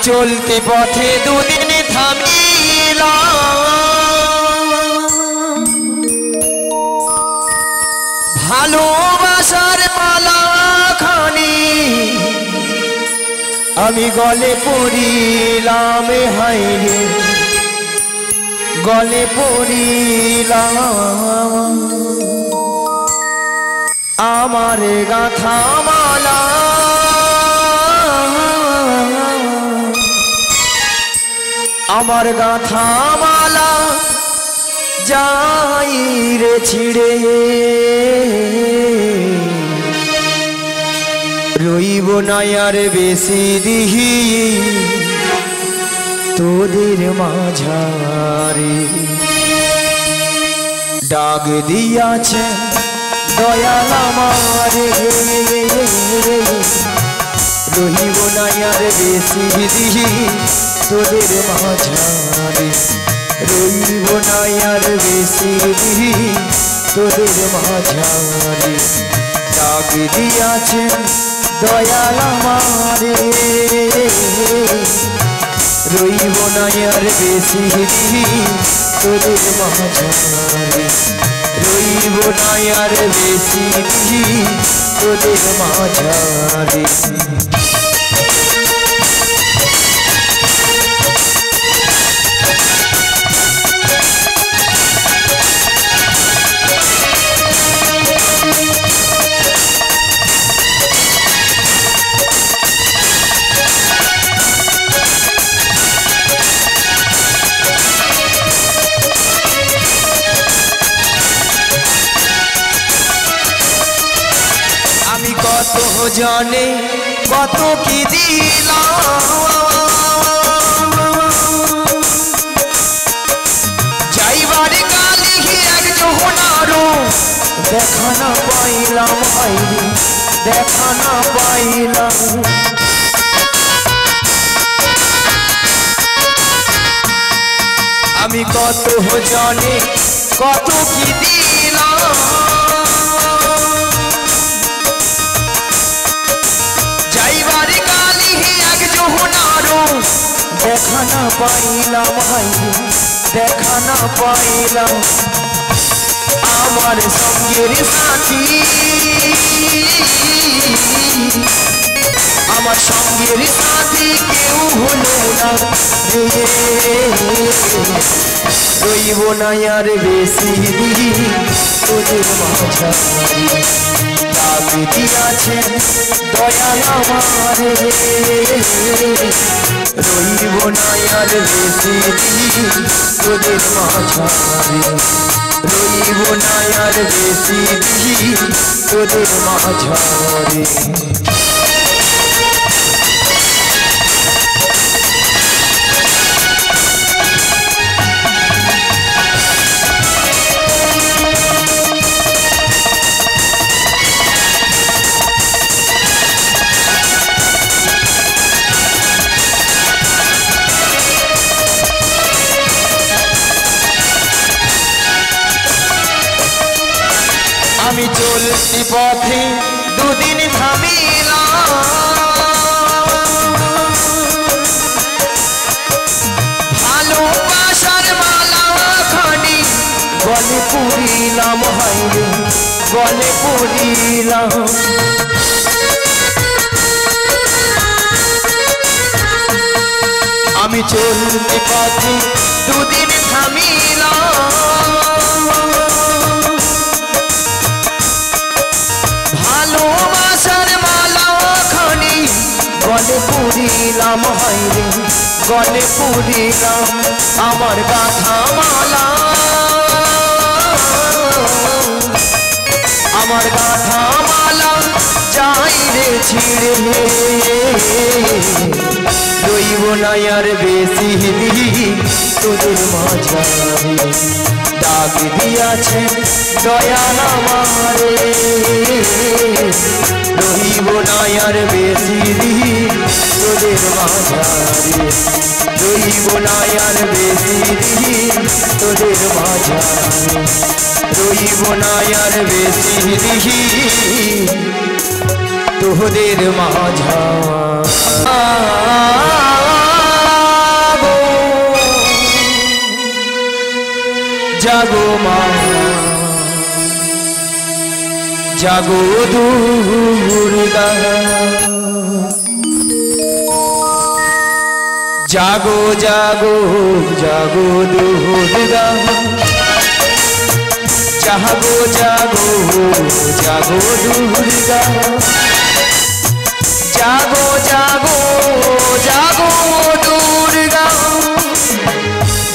চলতে পথে দুদিন থামিলাম ভালোবাসার মালাখানি আমি গলে পড়িলাম হায়রে গলে পড়িলাম আমার গাথা মালা আমার গাথা মালা যাই রে ছিড়ে রইব না আর বেশি দিহি তোদের মাঝারে ডাক দিয়াছে দয়াল আমারে রহিব না আর বেশি দিহি তোদের মাঝারে রইব না আর বেশি দিহি তোদের মাঝারে ডাক দিয়াছেন দয়াল আমারে রইব না আর বেশি দিহি তোদের মাঝারে রইব না আর বেশি দিহি তোদের মাঝারে কত জানে কত কি দিলাম যাইবার কালি এক জোহনারো দেখা না পাইলাম হাইরে দেখা না পাইলাম আমি কত জানে কত কি দিলাম দেখা না পাইলাম হাইরে দেখা না পাইলাম আমার সঙ্গের সাথী আমার সঙ্গের সাথী কেউ হলো না রইব না আর বেশি তোদের মাঝারে ডাক দিয়াছেন দয়াল আমারে রইব না আর বেশি দিহি তোদের মাঝারে রইব না আর বেশি দিহি তোদের মাঝারে আমি চলতি পথে দুদিন থামিলাম ভালোবাসার মালাখানি গলে পড়িলাম হাইরে গলে পড়িলাম আমি চলতি পথে দুদিন থামিলাম ভালোবাসার মালাখানি গলে পড়িলাম হাইরে গলে পড়িলাম আমার গাথা মালা আমার গাথা মালা যাই রে ছিড়ে রইব না আর বেশি দিহি তোদের মাঝারে ডাক দিয়াছেন দয়াল আমারে রইব না আর বেশি দিহি তোদের মাঝারে রইব না আর বেশি দিহি তোদের মাঝারে রইব না আর বেশি দিহি তোদের মাঝারে জাগো মা জাগো দুর্গা জাগো জাগো জাগো দুর্গা জাগো জাগো জাগো দুর্গা জাগো জাগো জাগো দুর্গা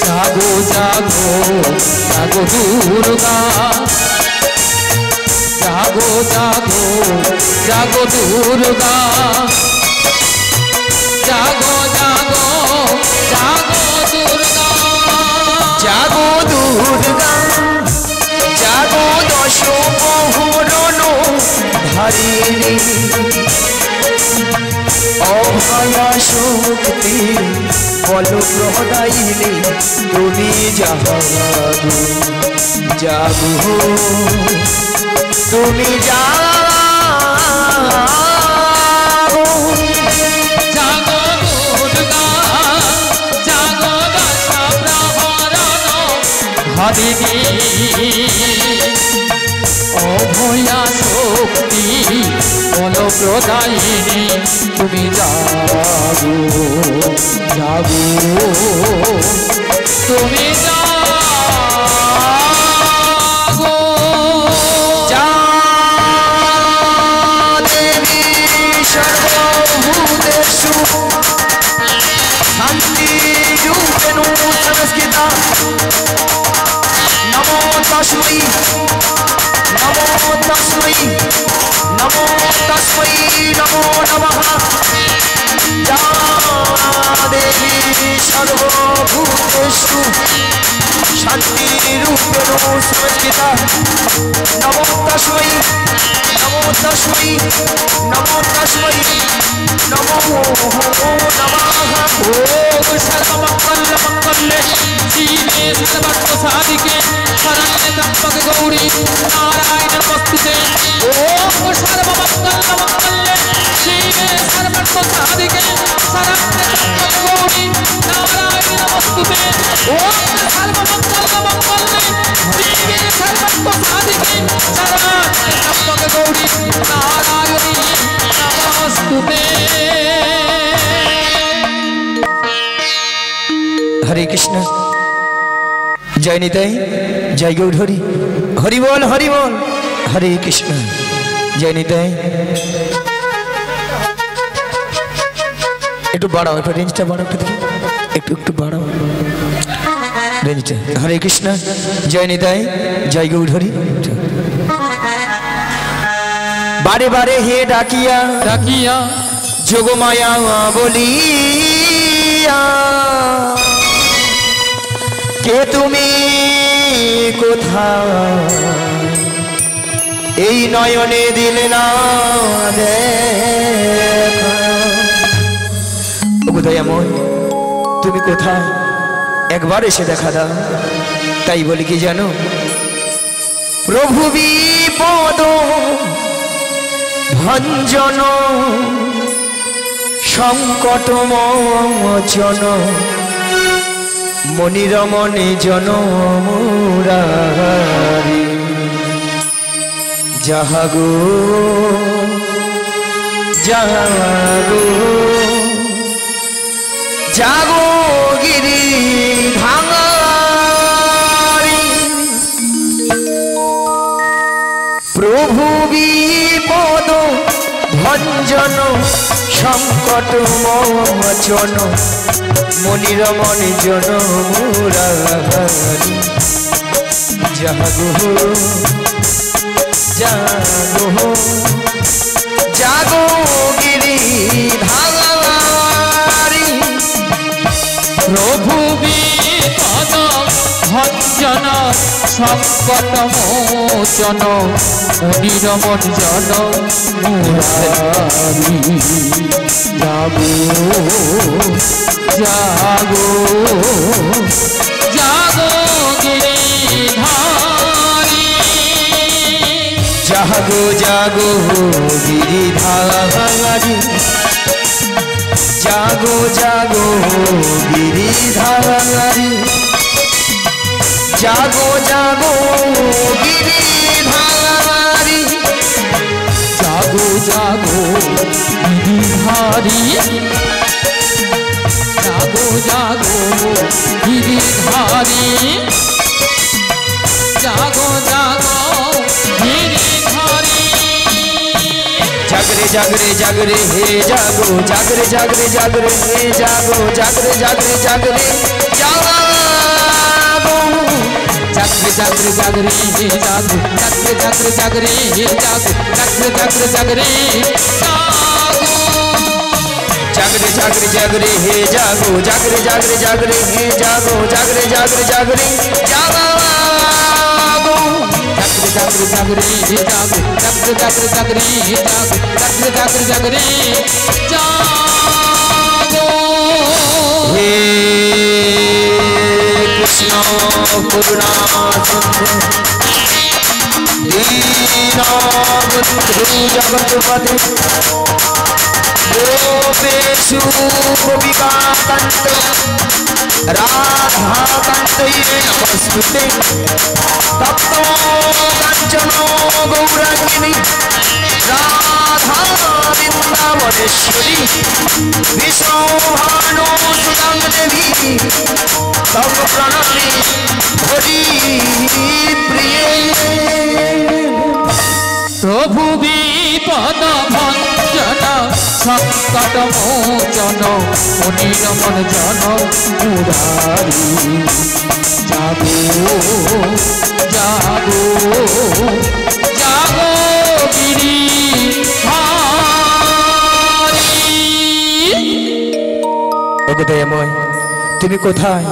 জাগো জাগো জাগো দুর্গা জাগো জাগো জাগো দুর্গা জাগো জাগো জাগো দুর্গা জাগো দুর্গা জাগো দশ প্রহরণ ধারিণী অভয়া শক্তি বল প্রদায়িনী তুমি জাগো জাগো তুমি জাগো জাগো দুর্গা জাগো দশ প্রহরণ ধারিণী অভয়া শক্তি বল প্রদায়িনী তুমি জাগো জাগো তুমি জাগো দেবী সর্বভূতেষু শান্তিরূপেণ সংস্থিতা নমো তস্मै নমো তস্मै নমো তস্मै নমো নমঃ যা দেবী সর্বভূতেষু শান্তিরূপেণ সংস্থিতা নমো তস্मै নমো তস্मै নমো তস্मै নমো নমঃ ওম সর্বমঙ্গল মঙ্গলে শিবে সর্বার্থ সাধিকে শরণ্যে ত্র্যম্বকে গৌরী নারায়ণ নমস্তুতে ওম সর্বমঙ্গল মঙ্গলে শিবে সর্বার্থ সাধিকে শরণ্যে ত্র্যম্বকে গৌরী নারায়ণ নমস্তুতে ওম সর্বমঙ্গল মঙ্গলে শিবে সর্বার্থ সাধিকে শরণ্যে ত্র্যম্বকে গৌরী নারায়ণী নমস্তুতে। हरे कृष्ण जय निताई जय गौर हरि हरि बोल हरे कृष्ण जय निताई একটু বাড়াও একটু রেঞ্জটা বাড়াও একটু একটু বাড়াও রেঞ্জটা হরে কৃষ্ণ জয় নিতাই জয় গৌর হরি বারে বারে হে ডাকিয়া ডাকিয়া যোগমায়া বলিয়া কে তুমি কোথায় এই নয়নে দিলে না দেখা দয়াময় তুমি কোথায় একবার এসে দেখা দাও তাই বলি কি জানো প্রভু বিপদ ভঞ্জন সংকট মোচন মনিরমণি জন মুরারি জাগো জাগো জাগো গিরি ভাঙারি প্রভু বিপদ ভঞ্জন সংকট মোচন মনিরমণি জন মুরারি জাগো জাগো জাগো গিরি ধারি প্রভু বিপদ ভঞ্জন সংকট মোচন মনিরমঞ্জন মুরারি জাগো জাগো জাগো গিরিধারি জাগো জাগো গিরিধারি জাগো জাগো গিরিধারি জাগো জাগো গিরিধারী জাগো জাগো গিরিধারী জাগো জাগো গিরিধারী জাগো জাগো গিরিধারী জাগরে জাগরে জাগরে হে জাগো জাগরে জাগরে জাগরে হে জাগো জাগরে জাগরে জাগরে জাগো জাগরে জাগরে জাগরে হে জাগো জাগরে জাগরে জাগরে হে জাগো জাগরে জাগরে জাগরে জাগরে জাগরে জাগরে হে জাগো জাগরে জাগরে জাগরে হে জাগো জাগরে জাগরে জাগরে জাগো জাগরে জাগরে হে জাগো জাগরে জাগরে জাগরে হে জাগো জাগরে জাগরে জাগরে জাগো হে কৃষ্ণ করুণা সিন্ধু দীনবন্ধু জগৎপতে গোপেষু গোপিকাকান্ত রাধাকান্তয়ে নমস্তুতে তপ্ত কাঞ্চন গৌরাঙ্গিনী রাধা বৃন্দাবনেশ্বরী বিষ্ণুভানু সুদাং দেবী তব প্রণামী হরি প্রিয়ে প্রভু বিপদ ভঞ্জন সংকট মোচন অনিরমন জন মুরারি জাগো জাগো জাগো গিরি ওগো দয়াময় তুমি কোথায়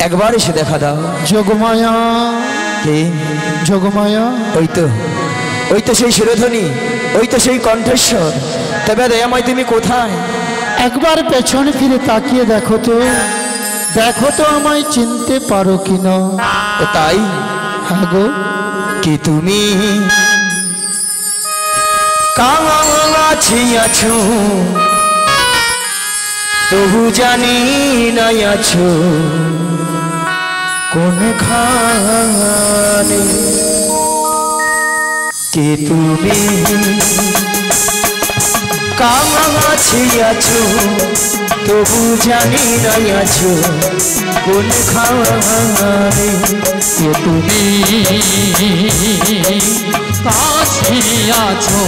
একবার এসে দেখা দাও যোগমায়া কে যোগমায়া ওই তো সেই শিরোধ্বনি ওই তো সেই কণ্ঠস্বর তবে দয়াময় তুমি কোথায় একবার পেছনে ফিরে তাকিয়ে দেখো তো আমায় চিনতে পারো কিনা ও তাই হ্যাঁ গো কি তুমি কাছে আছো তবু জানি না আছো কোন খানে কে তুমি কাছে আছো তবু জানি না আছো কোন খানে কে তুমি কাছে আছো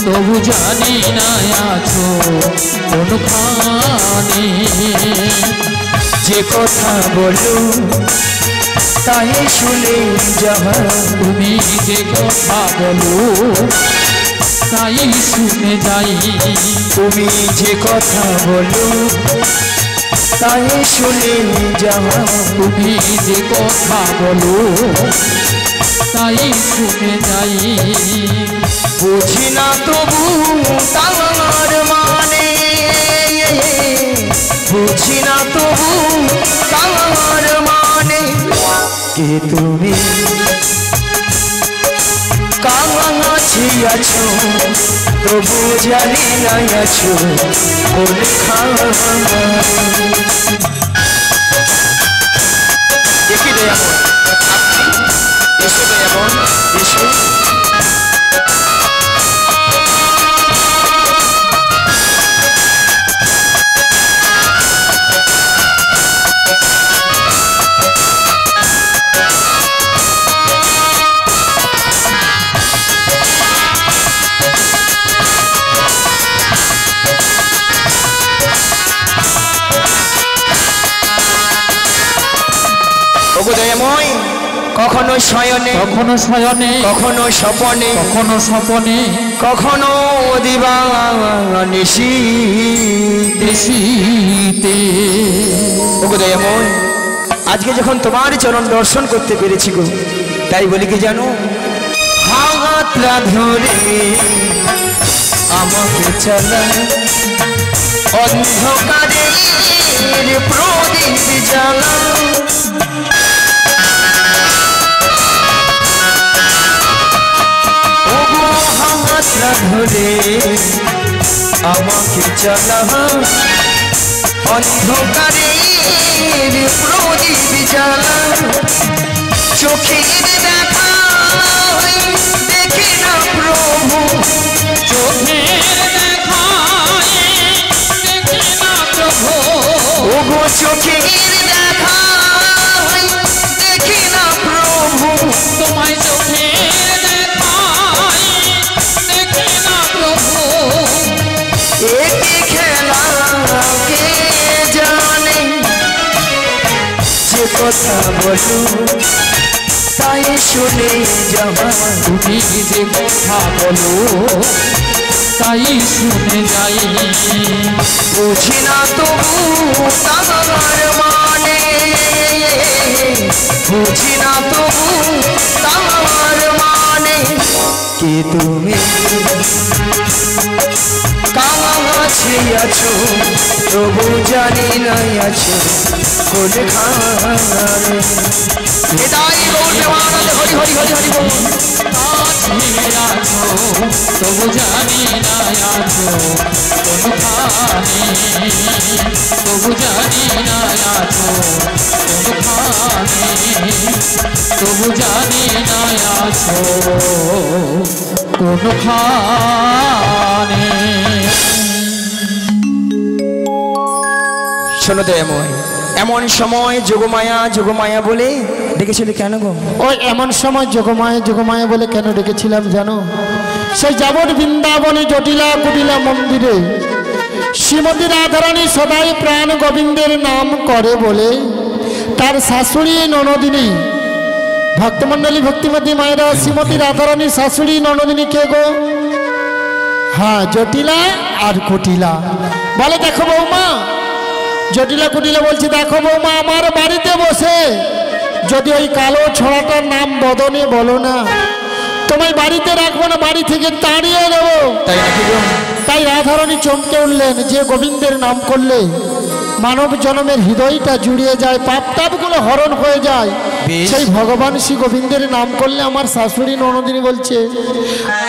তবু জানি না আছো কোনখানে যে কথা বলো তাই শুনে যাওয়া তুমি যে কথা বলো তাই শুনে যাই তুমি যে কথা বলো তাই শুনে যাওয়া তুমি যে কথা বলো তাই শুনে যাই বুঝি না তবু তার মানে বুঝি না তবু তার মানে কে তুমি কাছে আছো তবু জানি না আছো কোন খানে দেখি দয়ামন আপনি এসো দয়ামন এসো দয়াময় কখনো শয়নে কখনো শয়নে কখনো স্বপনে কখনো স্বপনে কখনো দিবা নিশীতে ওগো দয়াময় আজকে যখন তোমার চরণ দর্শন করতে পেরেছি গো তাই বলি কি জানো হাতটা ধরে আমাকে চালা অন্ধকারের প্রদীপ জ্বালা ধরে আমাকে চালা অন্ধকারের প্রদীপ জ্বালা চোখের দেখা দেখি না প্রভু চোখের দেখা দেখি না প্রভু ওগো চোখের দেখা দেখি না প্রভু তোমায় চোখের দেখা দেখি না প্রভু একি খেলা কে জানে যে কথা বলু তাই শুনে যাওয়া তুমি যে কথা বলো তাই শুনে যাই বুঝি না তবু তার মানে বুঝি না তবু তার মানে কে তুমি কাছে আছো তবু জানি নাই আছো কোনখানে এটাই বলতে মানন্দ হরি হরি হরি হরি বল আছো তবু জানি না আছো কোনখানে তবু জানি না আছো কোনখানে তবু জানি না আছো কোনখানে শোনো দয়াময় এমন সময় যোগমায়া বলে ডেকেছিলে কেন গো ওই এমন সময় যোগমায়া বলে কেন ডেকেছিলাম জানো সেই যাবত বৃন্দাবনে জটিলা কুটিলা মন্দিরে শ্রীমতী রাধারানী সদাই প্রাণ গোবিন্দের নাম করে বলে তার শাশুড়ি ননদিনী ভক্তমণ্ডলী ভক্তিমতী মায়েরা শ্রীমতী রাধারানীর শাশুড়ি ননদিনী কে গো হ্যাঁ জটিলা আর কুটিলা বলে দেখো বৌমা জটিলা কুটিলা বলছে দেখো বৌমা আমার বাড়িতে বসে যদি ওই কালো ছড়াটার নাম বদনে বলো না তোমায় বাড়িতে রাখবো না বাড়ি থেকে তাড়িয়ে দেবো তাই রাধারানী চমকে উঠলেন যে গোবিন্দের নাম করলে মানব জন্মের হৃদয়টা জুড়িয়ে যায় পাপ তাপগুলো হরণ হয়ে যায় সেই ভগবান শ্রী গোবিন্দের নাম করলে আমার শাশুড়ি ননদিনী বলছে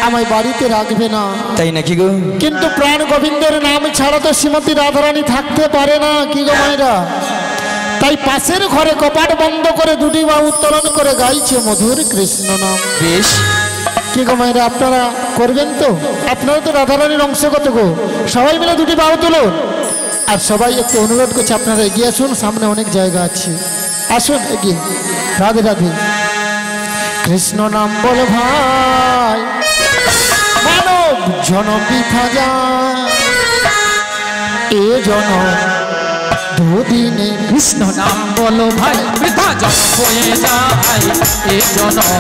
আমায় বাড়িতে রাখবে না তাই নাকি গো কিন্তু প্রাণ গোবিন্দের নাম ছাড়া তো শ্রীমতী রাধারানী থাকতে পারে না কি গো মায়েরা তাই পাশের ঘরে কপাট বন্ধ করে দুটি বাহু উত্তোলন করে গাইছে মধুর কৃষ্ণ নাম বেশ কি গো মায়েরা আপনারা করবেন তো আপনারা তো রাধারানীর অংশগত গো সবাই মিলে দুটি বাহু তুলুন আর সবাই একটু অনুরোধ করছে আপনারা এগিয়ে আসুন সামনে অনেক জায়গা আছে আসুন এগিয়ে রাধে রাধে কৃষ্ণ নাম বল ভাই মানব জনম বৃথা যায় এ জনম দুদিনে কৃষ্ণ নাম বলো ভাই বৃথা জন্ম হয়ে যায় এ জনম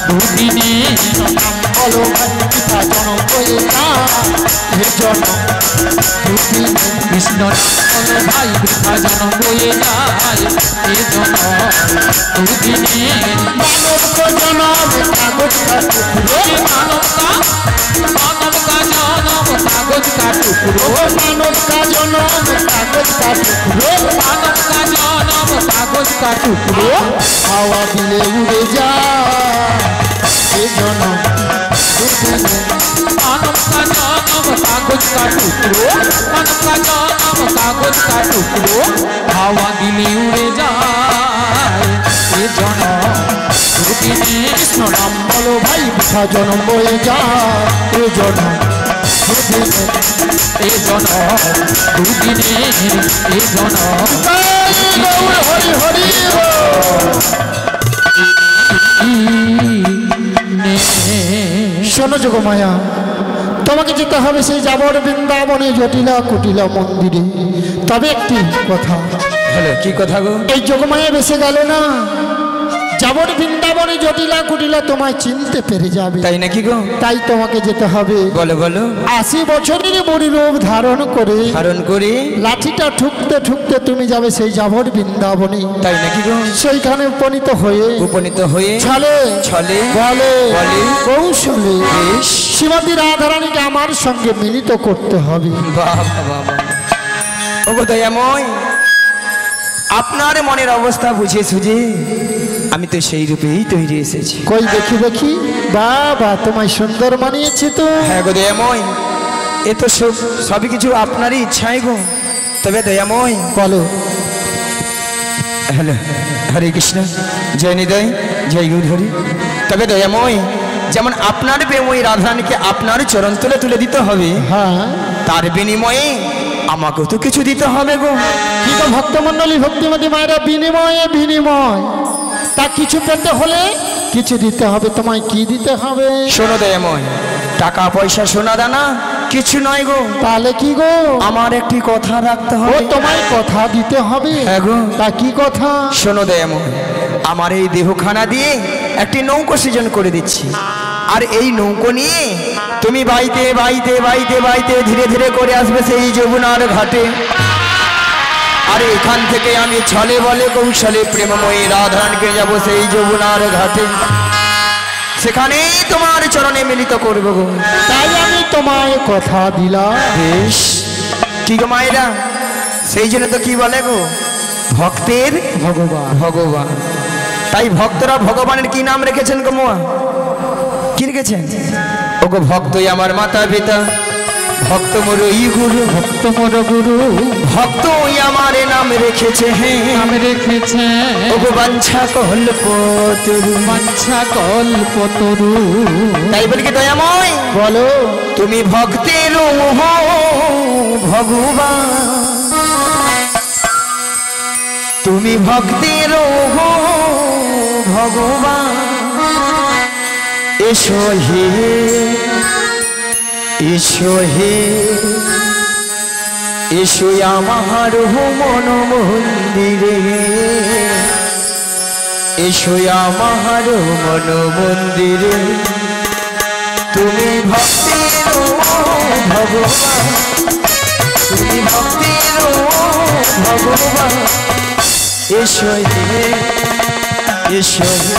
দুদিনে বলো ভাই বৃথা জনম হয়ে যায় এ জনম দুদিনে কৃষ্ণ নাম বলো ভাই বৃথা জন্ম হয়ে যায় এ জনম দুদিনে মানব জনম কাগজ কাটুকুরো মানব কা জনম কাগজ কা টুকরো মানব কা জনম কাগজ কাটুকুরো মানব কা জনম কাগজ কা টুকরো হাওয়া দিলে উড়ে যায় এ জনম দুদিনে মানব কা জনম কাগজ কা টুকরো মানব কা জনম কাগজ কা টুকরো হাওয়া দিলে উড়ে যায় এ জনম দুদিনে কৃষ্ণ নাম বলো ভাই বৃথা জনম বয়ে যায় এ জনম দুদিনে এ জনম দুদিনে এ জনম হরি হরি শোনো যোগমায়া তোমাকে যেতে হবে সেই যাবর বৃন্দাবনে জটিলা কুটিলা মন্দিরে তবে একটি কথা হ্যালো কি কথা গো এই যোগমায়া বেসে গেল না যাবর বৃন্দাবনে জটিলা কুটিলা তোমায় চিনতে পেরে যাবে তাই নাকি গো তাই তোমাকে যেতে হবে বলো বলো 80 বছরের বুড়ি রূপ ধারণ করে লাঠিটা ঠুকতে ঠুকতে তুমি যাবে সেই যাবর বৃন্দাবনে তাই নাকি গো সেইখানে উপনীত হয়ে ছলে বলে কৌশলে শ্রীমতী রাধারানীকে আমার সঙ্গে মিলিত করতে হবে বাবা বাবা ওগো দয়াময় আপনার মনের অবস্থা বুঝে সুঝে আমি তো সেই রূপেই তৈরি এসেছি কই দেখি দেখি বাবা তোমায় সুন্দর মানিয়েছে তো হ্যাঁ গো দয়াময় এ তো সবই কিছু আপনারই ইচ্ছাই গো তবে দয়াময় বলো হ্যালো, হরে কৃষ্ণ, জয় নিদয়, জয় গৌরহরি। তবে দয়াময়, যেমন আপনার প্রেময় রাধারানীকে আপনার চরণ তুলে তুলে দিতে হবে, হ্যাঁ তার বিনিময়ে আমাকেও তো কিছু দিতে হবে গো। কি তো ভক্তমণ্ডলী ভক্তিমতী মায়েরা, বিনিময়ে বিনিময়, তা কিছু পেতে হলে কিছু দিতে হবে। তোমায় কি দিতে হবে? শোনো দয়াময়, টাকা পয়সা সোনা দানা কিছু নয় গো। তাহলে কি গো? আমার একটি কথা রাখতে ও হবে। তোমায় কথা দিতে হবে? হ্যাঁ গো। তা কি কথা? শোনো দয়াময়, আমার এই দেহখানা দিয়ে একটি নৌকো সৃজন করে দিচ্ছি, আর এই নৌকো নিয়ে তুমি বাইতে বাইতে বাইতে বাইতে ধীরে ধীরে করে আসবে সেই যমুনার ঘাটে। আর এখান থেকে আমি ছলে বলে কৌশলে প্রেমময়ী রাধারানীকে যাব সেই যমুনার ঘাটে, সেখানেই তোমার চরণে মিলিত করবো গো। তাই আমি তোমায় কথা দিলাম। বেশ, কি গো মায়েরা, সেই জন্য তো কি বলে গো, ভক্তের ভগবান ভগবান। তাই ভক্তরা ভগবানের কি নাম রেখেছেন গো মোয়া? কি রেখেছেন? ও গো ভক্তই আমার মাতা পিতা, ভক্ত মোর ই গুরু, ভক্ত মোর গুরু ভক্তই আমার নাম রেখেছে, নাম রেখেছে। ও গো বাঞ্ছা কল্পতরু, বাঞ্ছা কল্পতরু। তাই বলি কি দয়াময়, বলো। তুমি ভক্তের ভগবান, তুমি ভক্তের ভগবান। এসো হে, এসো হে, এসো আমার মন মন্দিরে, এসো আমার মন মন্দিরে। তুমি ভক্তের ভগবান, তুমি ভক্তের ভগবান। এসো হে, এসো হে,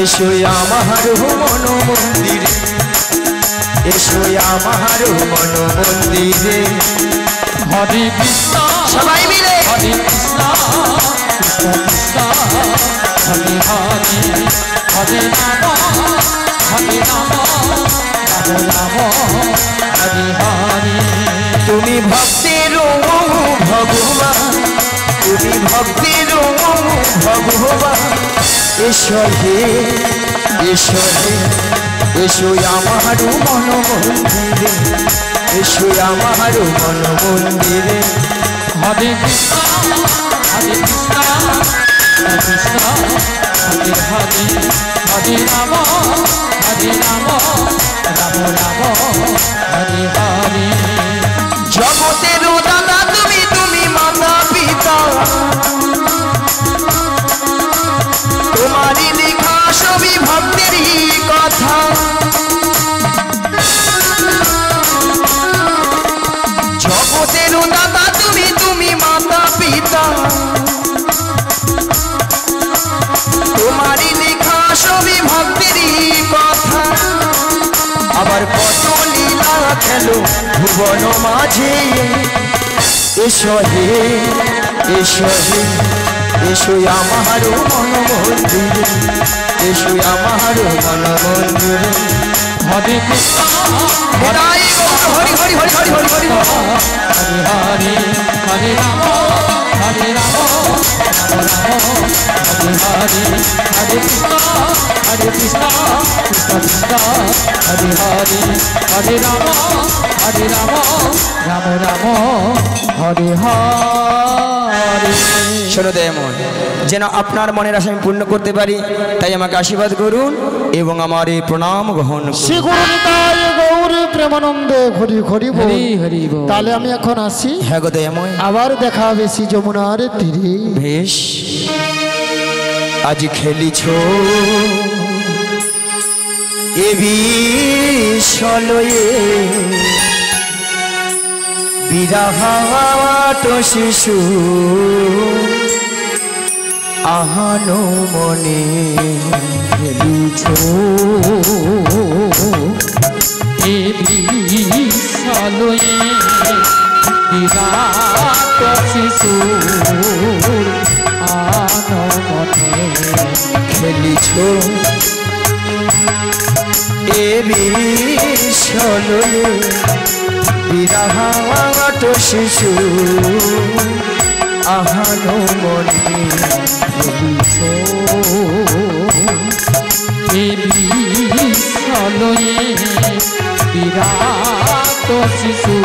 এসো আমার মন মন্দিরে, এসো আমার মন মন্দিরে। হরে কৃষ্ণ সবাই মিলে হরে কৃষ্ণ কৃষ্ণ কৃষ্ণ হরে হরে, হরে রাম হরে রাম রাম রাম হরে হরে। তুমি ভক্তের ভগবান, তুমি ভক্তের ভগবান। এসো হে, এসো হে, এসো আমার মন মন্দিরে, এসো আমার মন মন্দিরে। হরে কৃষ্ণ হরে কৃষ্ণ কৃষ্ণ হরে হরে, হরে রাম হরে রাম রাম রাম হরে হরে। জগতের দাদা তুমি, তুমি মাতা পিতা, তোমারই লেখা সবই ভক্তেরই কথা। জগতের দাদা তুমি, তুমি মাতা পিতা, তোমারই লেখা সবই ভক্তেরই কথা। আবার কত লীলা খেলো ভুবন মাঝে। এসো হে, এসো হে, এসো আমার মন মন্দিরে, এসো আমার মন মন্দিরে। হরে কৃষ্ণ হরি হরি হরি হরি হরি হরি হরি। হরে হরে, হরে রাম হরে রাম রাম রাম হরে হরে, হরে কৃষ্ণ হরে কৃষ্ণ কৃষ্ণ কৃষ্ণ হরে হরে, হরে রাম রাম রাম হরে হরে। শোনো দয়াময়, যেন আপনার মনের আশা আমি পূর্ণ করতে পারি, তাই আমাকে আশীর্বাদ করুন এবং আমার এই প্রণাম গ্রহণ করুন। শ্রী গুরু নিতাই গৌর প্রেমানন্দে হরি হরি বল। হরি হরি বল। তাহলে আমি এখন আসি, হ্যাঁ গো দয়াময়, আবার দেখা হবে শ্রী যমুনার তীরে। বেশ। আজ খেলিছ এ বিষলয়ে, বিরাহাট শিশু আহানো মনে। খেলিছ এ বিষলয়ে, বিরাট শিশুর আনমনে। খেলিছ এ বিষলয়ে, বিরাহাট শিশু আহানো মনে বিলয়ে বিরাট শিশু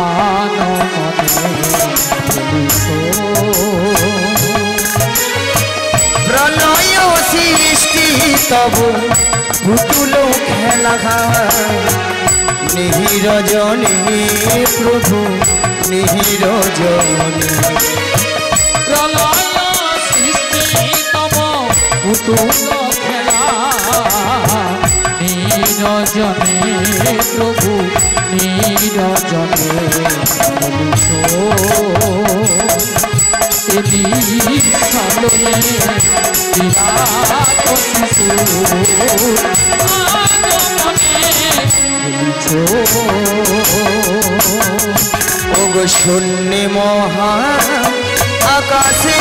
আনো প্রলয় সৃষ্টি তব পুতুল খেলা নিহিরজনে প্রভু নিহিরজনে প্রলয় সৃষ্টি তব পুতুল খেলা নিরজনে প্রভু নিরজনে বিলয়ে বিরাট শিশু ওগো শূন্য মহা আকাশে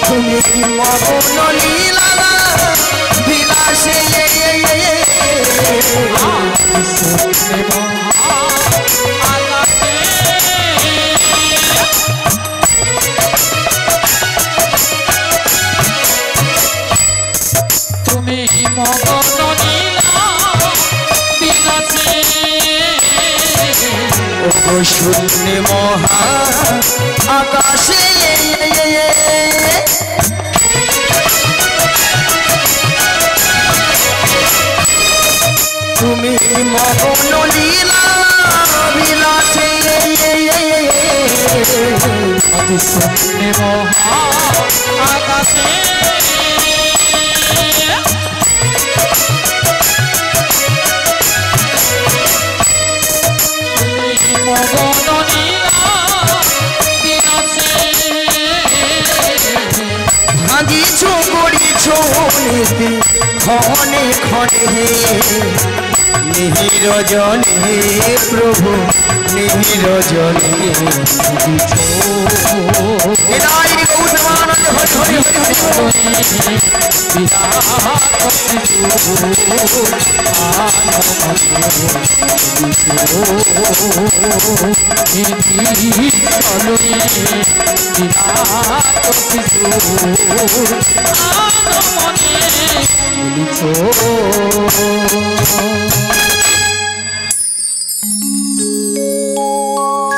তুমি মগন লীলা বিলাসে তুমি মগন লীলা বিলাসে ওগো শূন্য মহা আকাশে তুমি মগন লীলা বিলাসে অতি শূন্য মহা আকাশে মগন লীলা বিলাসে ভাজিছ করিছ নীতি ক্ষণে ক্ষণে নিহিরজনে প্রভু নিহিরজনে হৃদয় গৌরবানন্দ হরি হরি হরি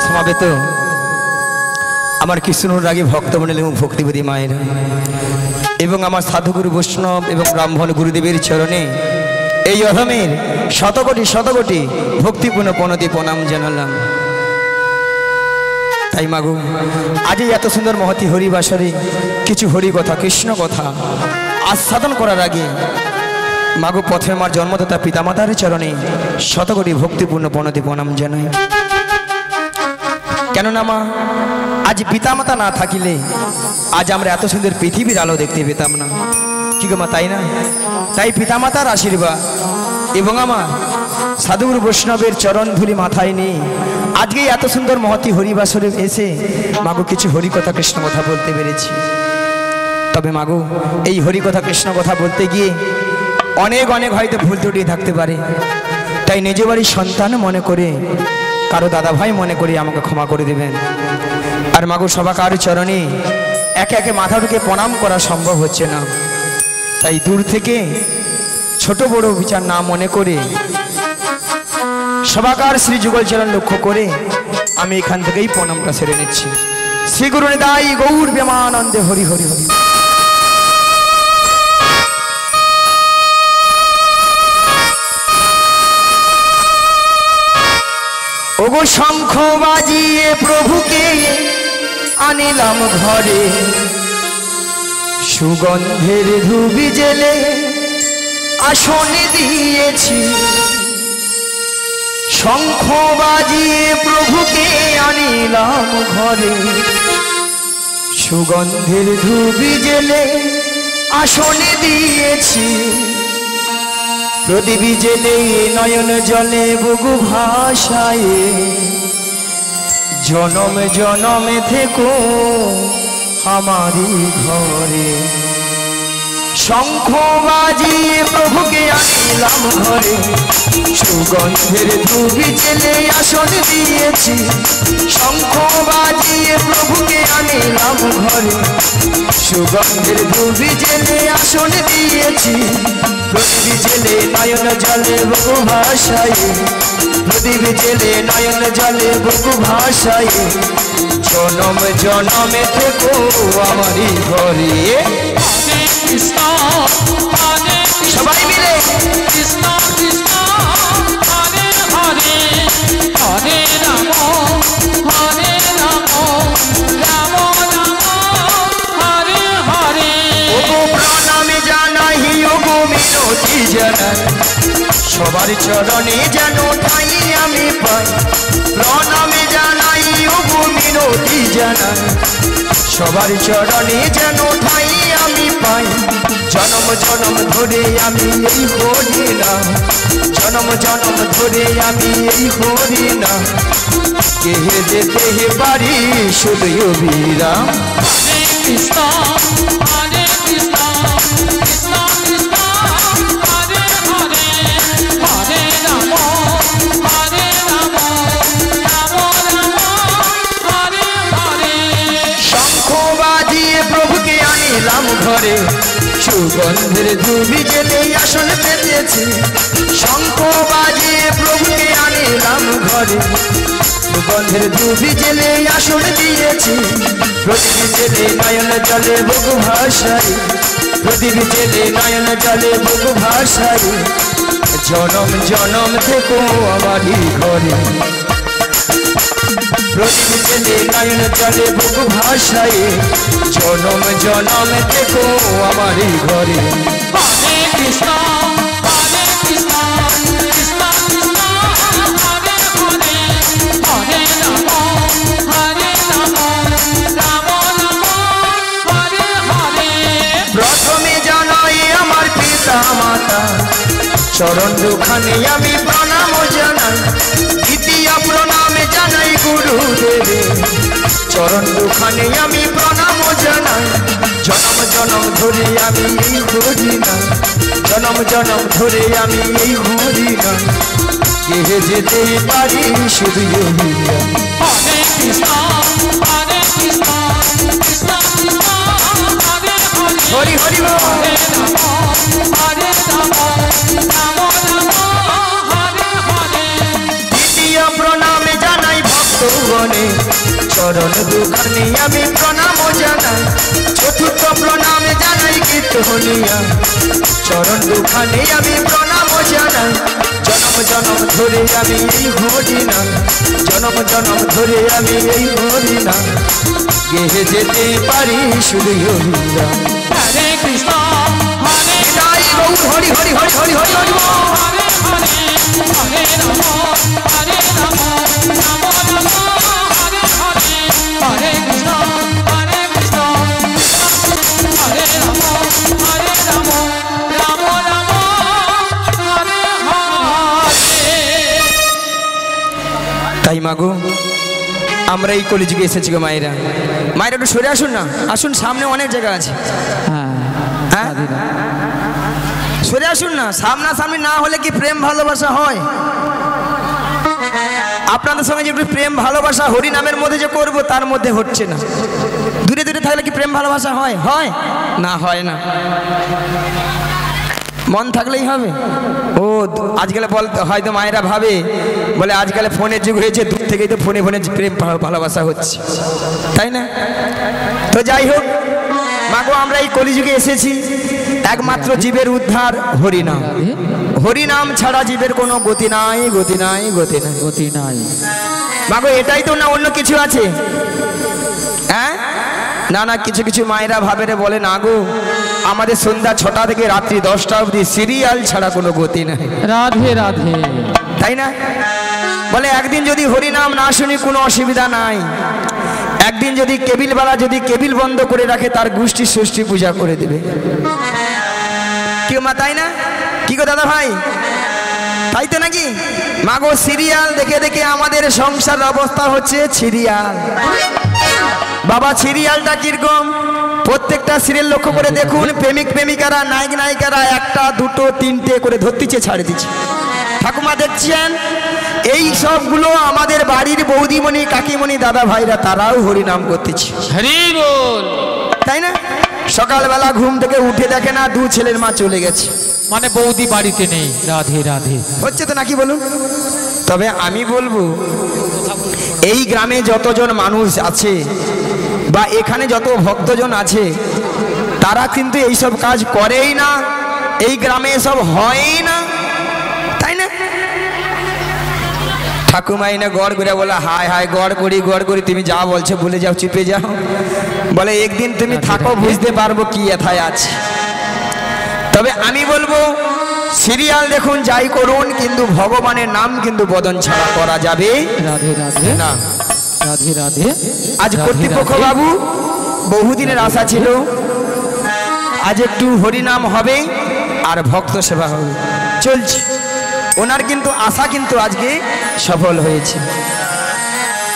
সমাবেত আমার কৃষ্ণরাগী ভক্তমণ্ডলী এবং ভক্তিবাদী মায়েরা এবং আমার সাধুগুরু বৈষ্ণব এবং ব্রাহ্মণ গুরুদেবের চরণে এই অধমের শতকোটি শতকোটি ভক্তিপূর্ণ প্রণতি প্রণাম জানালাম। তাই মাগো আজ এত সুন্দর মহতি হরিবাসরে কিছু হরি কথা কৃষ্ণ কথা আস্বাদন করার আগে মাগো পথে আমার জন্মদাতা পিতামাতার চরণে শতকোটি ভক্তিপূর্ণ প্রণতি প্রণাম জানাই। কেননা মা আজ পিতামাতা না থাকিলে আজ আমরা এত সুন্দর পৃথিবীর আলো দেখতে পেতাম না, কি গো মা, তাই না? তাই পিতামাতার আশীর্বাদ এবং আমার সাধুগুরু বৈষ্ণবের চরণ ধুলি মাথায় নিয়ে আজকে এত সুন্দর মহতি হরিবাসরে এসে মাগো কিছু হরিকথা কৃষ্ণ কথা বলতে পেরেছি। তবে মাগো এই হরিকথা কৃষ্ণ কথা বলতে গিয়ে অনেক অনেক হয়তো ভুল ত্রুটি থাকতে পারে, তাই নিজ বাড়ির সন্তান মনে করে কারো দাদা ভাই মনে করি আমাকে ক্ষমা করে দেবেন। আর মাগো সবাকার চরণে একে একে মাথাটুকে প্রণাম করা সম্ভব হচ্ছে না, তাই দূর থেকে ছোট বড় বিচার না মনে করে সবাকার শ্রী যুগল চরণ লক্ষ্য করে আমি এখান থেকেই প্রণামটা সেরে নিচ্ছি। শ্রী গুরু নিতাই গৌর প্রেমানন্দে হরি হরি হরি। ওগো শঙ্খ বাজিয়ে প্রভুকে আনিলাম ঘরে, সুগন্ধের ধুবি জেলে আসনে দিয়েছি। শঙ্খ বাজিয়ে প্রভুকে আনিলাম ঘরে, সুগন্ধের ধুবি জেলে আসনে দিয়েছি। প্রদীপ জেলে নয়ন জলে বুগু ভাষায় জনম জনমে থেকো আমারি ঘরে। শঙ্খ বাজিয়ে প্রভুকে আনিলাম ঘরে, সুগন্ধের ধুবি জেলে আসন দিয়েছি। শঙ্খ বাজিয়ে প্রভুকে আনিলাম ঘরে, সুগন্ধের ধুবি জেলে আসন দিয়েছি। প্রদীপ জেলে নয়ন জলে বুকু ভাসায়, প্রদীপ জেলে নয়ন জলে বুকু ভাসায়। জনম জনমে থেকো আমারি ঘরে। কৃষ্ণ হরে সবাই মিলে কৃষ্ণ কৃষ্ণ হরে হরে, হরে রাম হরে রাম, রাম রাম হরে হরে। ওগো প্রণামে জানাই, ওগো মিনতি জানাই, সবার চরণে যেন ঠাই আমি পাই। প্রণামে জানাই, ওগো মিনতি জানাই, সবার চরণে যেন ঠাই আমি পাই। জনম জনম ধরে আমি এই হরি নাম, জনম জনম ধরে আমি এই হরি নাম। কেহে যেতে পারি শুধু অবিরাম। হরে কৃষ্ণ হরে কৃষ্ণ কৃষ্ণ কৃষ্ণ হরে হরে, হরে রাম হরে রাম, রাম রাম হরে হরে। শঙ্খ বাজিয়ে প্রভুকে আনিলাম ঘরে, সুগন্ধের ধুবি জেলে আসন পেতেছি। শঙ্খ বাজিয়ে প্রভুকে আনিলাম ঘরে, সুগন্ধের ধুবি জেলে আসন দিয়েছি। প্রদীপ জেলে নয়ন জলে বুকু ভাসাই, প্রদীপ জেলে নয়ন জলে বুকু ভাসাই। জনম জনম থেকো আমারি ঘরে, প্রদীপ জেলে নয়ন জলে বুকু ভাসাই। জনম জনম থেকো আমারি ঘরে। হরে কৃষ্ণ হরে কৃষ্ণ কৃষ্ণ কৃষ্ণ হরে হরে, হরে রাম হরে রাম, রাম রাম হরে হরে। প্রথমে জানাই আমার পিতা মাতা, চরণ দুখানে আমি প্রণাম জানাই। দ্বিতীয় প্রণামে জানাই গুরুদেবে, চরণ দুখানে আমি প্রণাম জানাই। জনম জনম ধরে আমি এই হরি নাম, জনম জনম ধরে আমি এই হরি নাম। কেহে যেতে পারি শুধু অবিরাম। হরে কৃষ্ণ হরে কৃষ্ণ কৃষ্ণ কৃষ্ণ হরে হরে, হরি হরি বল। হরে রাম হরে রাম, রাম রাম হরে হরে। দ্বিতীয় প্রণামে জানাই ভক্তগণে, চরণ দুখানে আমি প্রণাম জানাই। চতুর্থ প্রণামে জানাই কীর্তনিয়া, চরণ দুখানে আমি প্রণাম জানাই। জনম জনম ধরে আমি এই হরি নাম, জনম জনম ধরে আমি এই হরি নাম। গেহে যেতে পারি শুধু অবিরাম। হরে কৃষ্ণ হরে তাই গৌর হরি হরি হরি হরি হরি হরি বল। হরে হরে, হরে রাম হরে রাম, রাম রাম হরে হরে। হরে কৃষ্ণ হরে কৃষ্ণ হরে রাম হরে রাম, রাম রাম হরে হরে। তাই মাগো আমরা এই কলিযুগে এসেছি গো মায়েরা। মায়েরা একটু সরে আসুন না, আসুন, সামনে অনেক জায়গা আছে। হ্যাঁ সরে আসুন না, সামনাসামনি না হলে কি প্রেম ভালোবাসা হয়? আপনাদের সঙ্গে যে একটু প্রেম ভালোবাসা হরি নামের মধ্যে যে করব তার মধ্যে হচ্ছে না। দূরে দূরে থাকলে কি প্রেম ভালোবাসা হয়? হয় না, হয় না। মন থাকলেই হবে। ও আজকাল বল হয়তো মায়েরা ভাবে বলে আজকাল ফোনের যুগ হয়েছে, দূর থেকেই তো ফোনে ফোনে প্রেম ভালোবাসা হচ্ছে, তাই না? তো যাই হোক মাগো, আমরা এই কলিযুগে এসেছি একমাত্র জীবের উদ্ধার হরিনাম। হরিনাম ছাড়া জীবের কোনো গতি নাই, গতি নাই, গতি নাই, গতি নাই। মাগো এটাই তো না অন্য কিছু আছে? হ্যাঁ না না, কিছু কিছু মায়েরা ভাবে রে, বলে না গো আমাদের সন্ধ্যা 6টা থেকে রাত্রি 10টা অবধি সিরিয়াল ছাড়া কোনো গতি নাই। রাধে রাধে। তাই না? বলে একদিন যদি হরিনাম না শুনি কোনো অসুবিধা নাই, একদিন যদি কেবিলওয়ালা যদি কেবিল বন্ধ করে রাখে তার গোষ্ঠী ষষ্ঠী পূজা করে দেবে কেউ মা, তাই না? কি গো দাদা ভাই, তাই তো নাকি? মাগো সিরিয়াল দেখে দেখে আমাদের সংসার অবস্থা হচ্ছে সিরিয়াল। বাবা সিরিয়ালটা কিরকম, প্রত্যেকটা সিরিয়াল লক্ষ্য করে দেখুন, প্রেমিক প্রেমিকারা নায়ক নায়িকারা একটা দুটো তিনটে করে ধরতিছে ছাড়ে দিচ্ছে। ঠাকুমা দেখছেন এই সবগুলো আমাদের বাড়ির বৌদিমণি কাকিমণি দাদা ভাইরা তারাও হরিনাম করতেছে, হরি বল। তাই না? সকালবেলা ঘুম থেকে উঠে দেখে না দু ছেলের মা চলে গেছে, মানে বৌদি বাড়িতে নেই। রাধে রাধে। হচ্ছে তো নাকি বলুন? তবে আমি বলবো এই গ্রামে যতজন মানুষ আছে বা এখানে যত ভক্তজন আছে তারা কিন্তু এইসব কাজ করেই না, এই গ্রামে এসব হয়ই না, তাই না? ঠাকুমাই না গড় করে বলে হায় হায় গড় করি তুমি যা বলছো ভুলে যাও, চুপে যাও। বলে একদিন তুমি থাকো বুঝতে পারবো কি এথায় আছে। তবে আমি বলবো সিরিয়াল দেখুন যাই করুন, কিন্তু ভগবানের নাম কিন্তু বদন ছাড়া করা যাবে রাধে রাধে না। রাধে রাধে। আজ কর্তৃপক্ষ বাবু বহুদিনের আশা ছিল আজ একটু হরিনাম হবে আর ভক্ত সেবা হবে, চলছে। ওনার কিন্তু আশা কিন্তু আজকে সফল হয়েছে।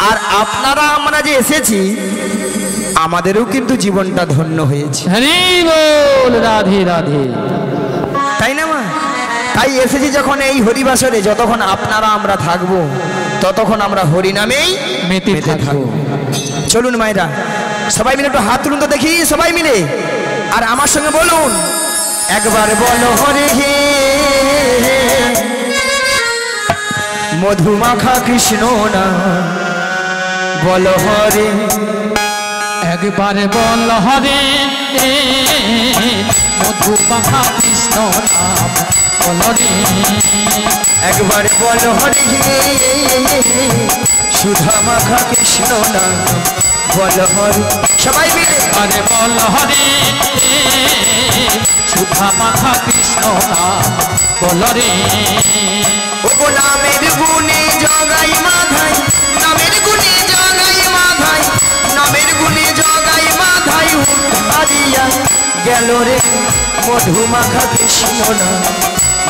আর আপনারা আমরা যে এসেছি আমাদেরও কিন্তু জীবনটা ধন্য হয়েছে, হরি বল। রাধে রাধে। তাই না মা? তাই এসেছি যখন এই হরিবাসরে, যতক্ষণ আপনারা আমরা থাকবো ততক্ষণ আমরা হরিনামেই মেতে থাকবো। চলুন মায়েরা সবাই মিলে একটু হাত তুলুন তো দেখি, সবাই মিলে। আর আমার সঙ্গে বলুন একবার বলো হরে হে মধুমাখা কৃষ্ণ না, বলো হরে একবারে বল হরে মধুমাখা কৃষ্ণ নাম বল রে। একবার বলো হরে হে সুধা মাখা কৃষ্ণ না, বলো হরে। সবাই মিলে আরে বল হরে সুধা মাখা কৃষ্ণ নাম বল রে। ও নামের গুণে জগাই মাধাই, নামের গুণে জগাই মাধাই, নামের গুণে জগাই মাধাই হারিয়া গেল রে মধুমাখা কৃষ্ণ না,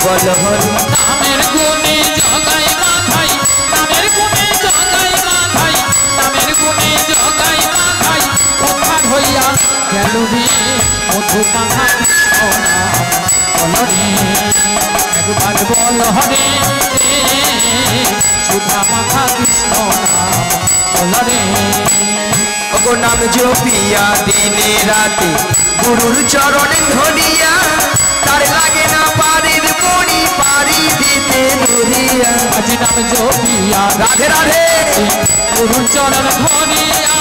বল হরে। নামের গুণে জগাই মাধাই, নামের গুণে জগাই মাধাই, নামের গুণে জগাই মাধাই উদ্ধার হইয়া গেল রে মধুমাখা কৃষ্ণ নাম বল রে। একবার বল হরে সুধা মাখা কৃষ্ণ নাম বল রে। ও নাম জপিয়া দিনে রাতে গুরুর চরণ ধরিয়া, তার লাগে না পারের মণি পারি দিতে ধরিয়া। আজ নাম জপিয়া রাধে রাধে গুরুর চরণ ধরিয়া,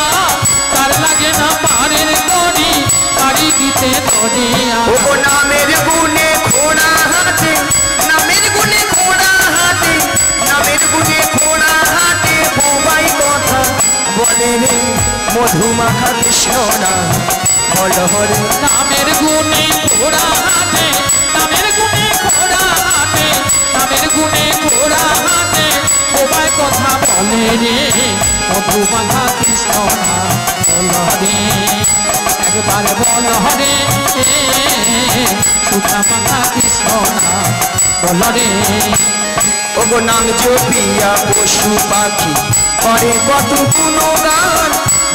তার লাগে না পারের মণি পারি দিতে ধরিয়া। ও নামের গুণে ঘোড়া হাতে, নামের গুণে ঘোড়া হাতে, নামের গুণে ঘোড়া হাতে বোবাই কথা বলে রে মধুমাখা কৃষ্ণ না, বল হরে। নামের গুণে ঘোড়া হাতে, নামের গুণে ঘোড়া হাতে, নামের গুণে ঘোড়া হাতে বোবাই কথা বলে রে মধুমাখা কৃষ্ণ নাম বল রে। একবার বল হরে সুধা মাখা কৃষ্ণ নাম বল রে। ও নাম জপিয়া পশু পাখি করে কত গুণগান,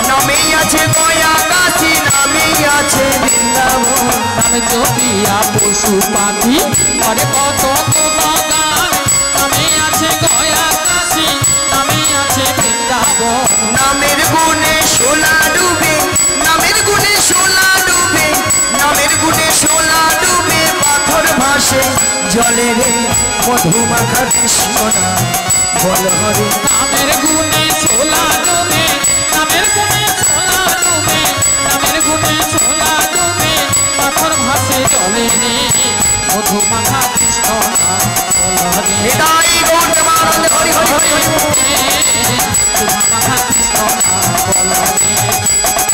নামেই আছে গয়া কাশি, নামেই আছে বৃন্দাবন। নাম জপিয়া পশু পাখি করে কত গুণগান, নামে আছে গয়া কাশী, নামে আছে বৃন্দাবন। নামের গুণে সোলা ডুবে, নামের গুণে সোলা ডুবে, নামের গুণে সোলা ডুবে পাথর ভাসে জলে রে মধুমাখা কৃষ্ণ না, বল হরে। নামের গুণে ছোলা ডুবে, নামের গুণে ছোলা ডুবে, নামের গুণে ছোলা ডুবে পাথর ভাসে জলে রে মধুমাখা কৃষ্ণ নাম বল রে। নিতাই গৌর প্রেমানন্দে হরি হরি হরি হরি। সুধা মাখা কৃষ্ণ নাম বল রে।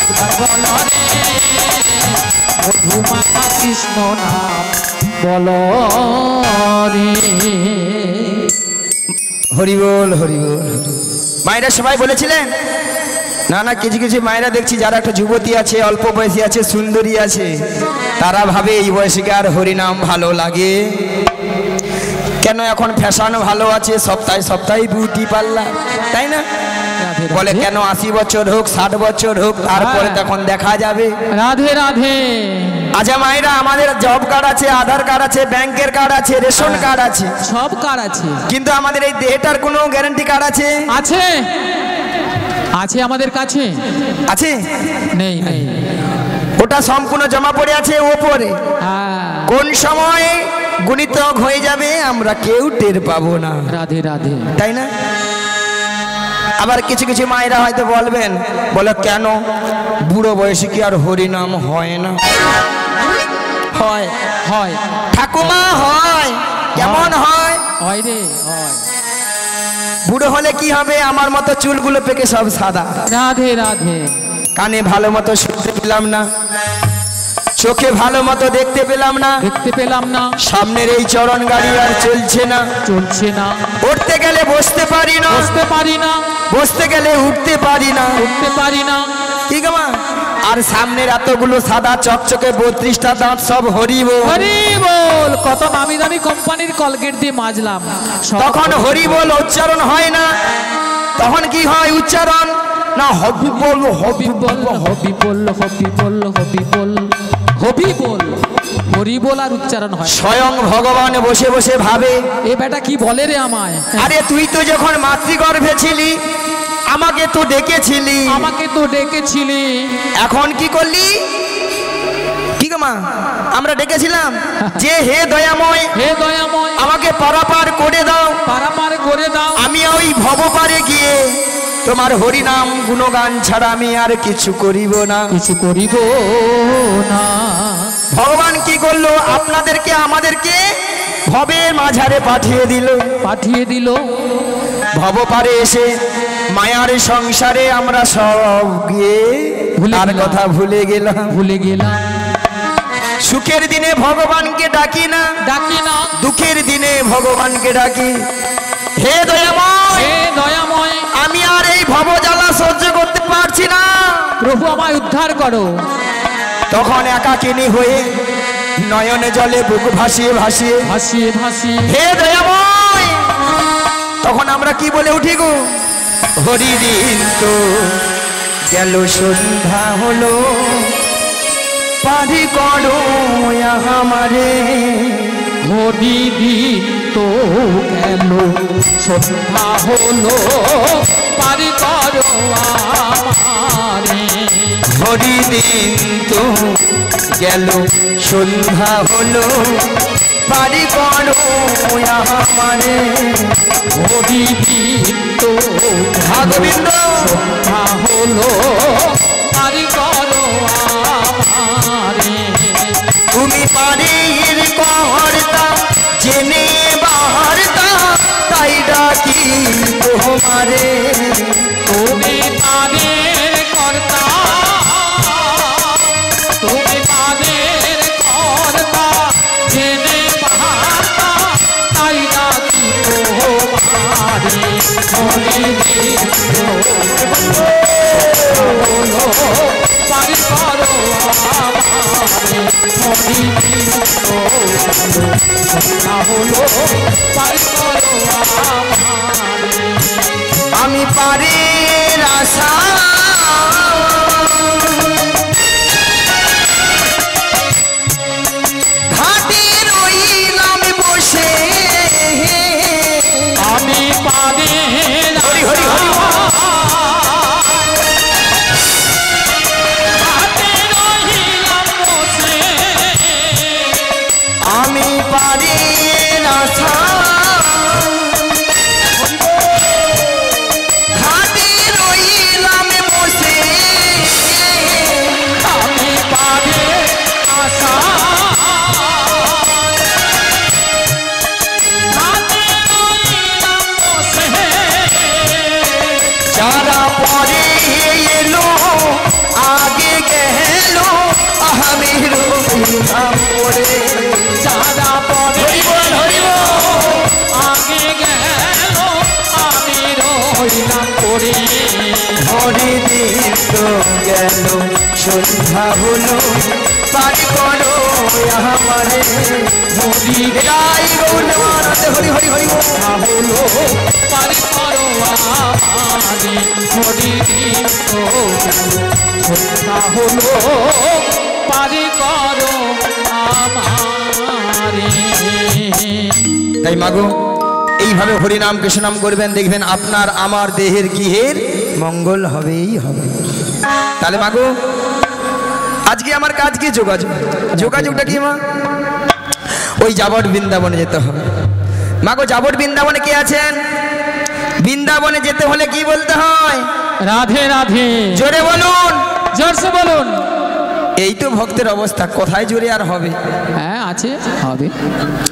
একবার বল রে মধুমাখা কৃষ্ণ নাম বল রে। হরি বল হরি বল। মায়েরা সবাই বলেছিলেন না না, কিছু কিছু মায়েরা দেখছি যারা একটা যুবতী আছে, অল্প বয়সী আছে, সুন্দরী আছে, তারা ভাবে এই বয়সীকে আর হরিনাম ভালো লাগে কেন? এখন ফ্যাশন ভালো আছে, সপ্তাহে সপ্তাহে বিউটি পার্লার, তাই না? রাধে বলে রাধে। কেন 80 বছর হোক 60 বছর হোক তারপরে হ্যাঁ। তখন দেখা যাবে। রাধে রাধে। আচ্ছা মায়েরা, আমাদের জব কার্ড আছে, আধার কার্ড আছে, ব্যাংকের কার্ড আছে, রেশন কার্ড আছে, সব কার আছে? কিন্তু আমাদের এই দেহটার কোনো গ্যারান্টি কার্ড আছে? আছে আছে আমাদের কাছে? আছে? নেই নেই। ওটা সম্পূর্ণ জমা পড়ে আছে ওপরে। হ্যাঁ। কোন সময় গুণিতক হয়ে যাবে আমরা কেউ টের পাবো না, রাধে রাধে। তাই না? আবার কিছু কিছু মায়েরা হয়তো বলবেন, বলে কেন বুড়ো বয়সে কি আর হরিনাম হয় না? হয় হয় ঠাকুমা, হয়। কেমন হয়? হয় রে হয়। বুড়ো হলে কি হবে? আমার মতো চুলগুলো পেকে সব সাদা, রাধে রাধে। কানে ভালো মতো শুনতে পেলাম না, চোখে ভালো মতো দেখতে পেলাম না, দেখতে পেলাম না, সামনের এই চরণ গাড়ি আর চলছে না, চলছে না, উঠতে গেলে বসতে পারি না, বসতে পারি না, বসতে গেলে উঠতে পারি না, উঠতে পারি না। ঠিক মা? আর সামনের এতগুলো সাদা চকচকে 32টা দাঁত সব হরিব। হরি বল। কত নামি দামি কোম্পানির কলগেট দিয়ে মাজলাম, সব তখন হরি বল উচ্চারণ হয় না, তখন কি হয় উচ্চারণ? না হবি বল, হবি হবি বল, হবি বল, হবি বল, হবি বল, হবি বল। হরি বল আর উচ্চারণ হয়। স্বয়ং ভগবান বসে বসে ভাবে, এ বেটা কি বলে রে আমায়? আরে তুই তো যখন মাতৃগর্ভে ছিলি আমাকে তো ডেকেছিলি, আমাকে তো ডেকেছিলি, এখন কি করলি? কি গো মা, আমরা ডেকেছিলাম যে হে দয়াময় হে দয়াময় আমাকে পারাপার করে দাও, পারাপার করে দাও। আমি ওই ভবপারে গিয়ে তোমার হরিনাম গুণগান ছাড়া আমি আর কিছু করিব না। কিছু করিব না। ভগবান কি করলো? আপনাদেরকে আমাদেরকে ভবের মাঝারে পাঠিয়ে দিল। পাঠিয়ে দিল। ভবপারে এসে মায়ার সংসারে আমরা সব গিয়ে ভুলে তার গেলাম। কথা ভুলে গেলাম। ভুলে গেলাম। সুখের দিনে ভগবানকে ডাকি না, ডাকি না। দুঃখের দিনে ভগবানকে ডাকি। হে দয়াময়, হে দয়াময়, আমি আর এই ভবজ্বালা সহ্য করতে পারছি না, প্রভু আমায় উদ্ধার করো। তখন একাকিনী হয়ে নয়নে জলে বুক ভাসিয়ে ভাসিয়ে ভাসিয়ে ভাসিয়ে হে দয়াময়, তখন আমরা কি বলে উঠি গো? হরিদিন তো গেল, সন্ধ্যা হলো, পারি করো আমারে। হরি দিন তো গেল, সন্ধ্যা হলো, পারি করো আমারে। হরিদিন তো গেল, সন্ধ্যা হলো, পারি করো আমারে। হরি দিন তো গোবিন্দ সন্ধ্যা হলো, পারি করো আমারে। তুমি পারির কর্তা, জেনে বাহারতা, তাই ডাকি তোমারে। তুমি তাদের কর্তা, তুমি তাদের কর্তা, জেনে পাহাতা, তাই ডাকি তোমারে। হরি দিন হলো, পারি করো আমারে। হরি দিন হলো, পারি করো আমারে। আমি পারের আশা ঘাটে রইলাম বসে, আমি পারে হরি হরি হরি আমি পারের আশা ঘাটে রইলাম বসে, আমি পারে আশা যারা পরে এলো আগে গেল, আমি রইলাম পরে। যারা পরে আগে গেল, আমি রইলাম পরে। হরিদিন তো গেল, সন্ধ্যা হলো, পারি করো আমারে। হরি গাই গৌর নামানন্দে হরি হরি হরি বল। হলো, পারি করো আমারে। রাধে হরি সন্ধ্যা হলো পারে করো আমারে। তাই মাগো এইভাবে হরিনাম কৃষ্ণনাম করবেন, দেখবেন আপনার আমার দেহের গৃহের মঙ্গল হবেই হবে। তাহলে মাগো আজকে আমার কাজ কি? যোগাযোগ। যোগাযোগটা কি মা? ওই যাবট বৃন্দাবনে যেতে হবে। মাগো যাবট বৃন্দাবনে কে আছেন? বৃন্দাবনে যেতে হলে কি বলতে হয়? রাধে রাধে। জোরে বলুন, জোরসে বলুন। এই তো ভক্তের অবস্থা, কোথায় জোরে আর হবে? হ্যাঁ আছে, হবে।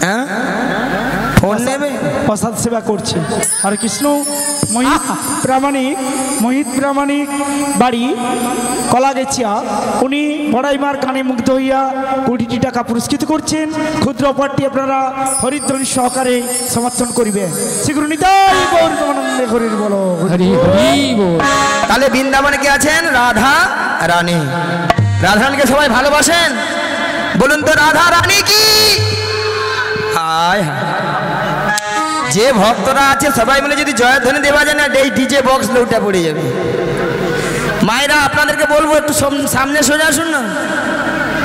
হ্যাঁ ফোন নেবে, প্রসাদ সেবা করছে। হরে কৃষ্ণ। মোহিত প্রামাণিক বাড়ি কলাগেছিয়া, উনি বড়াইমার কানে মুগ্ধ হইয়া 20টি টাকা পুরস্কৃত করছেন। ক্ষুদ্র অপারটি আপনারা হরিধ্বনি সহকারে সমর্থন করিবেন। শীঘ্র নিতাই গৌর প্রেমানন্দে হরির বলো হরি হরি বল। তাহলে বৃন্দাবনে কে আছেন? রাধা রানী। রাধা রানীকে সবাই ভালোবাসেন? বলুন তো রাধা রানী কি? হায় হায়, যে ভক্তরা আছে সবাই মিলে যদি জয়ধ্বনি দেওয়া যায় না, এই ডিজে বক্স লৌটা পড়ে যাবে। মায়েরা আপনাদেরকে বলবো একটু সামনে সোজা আসুন না,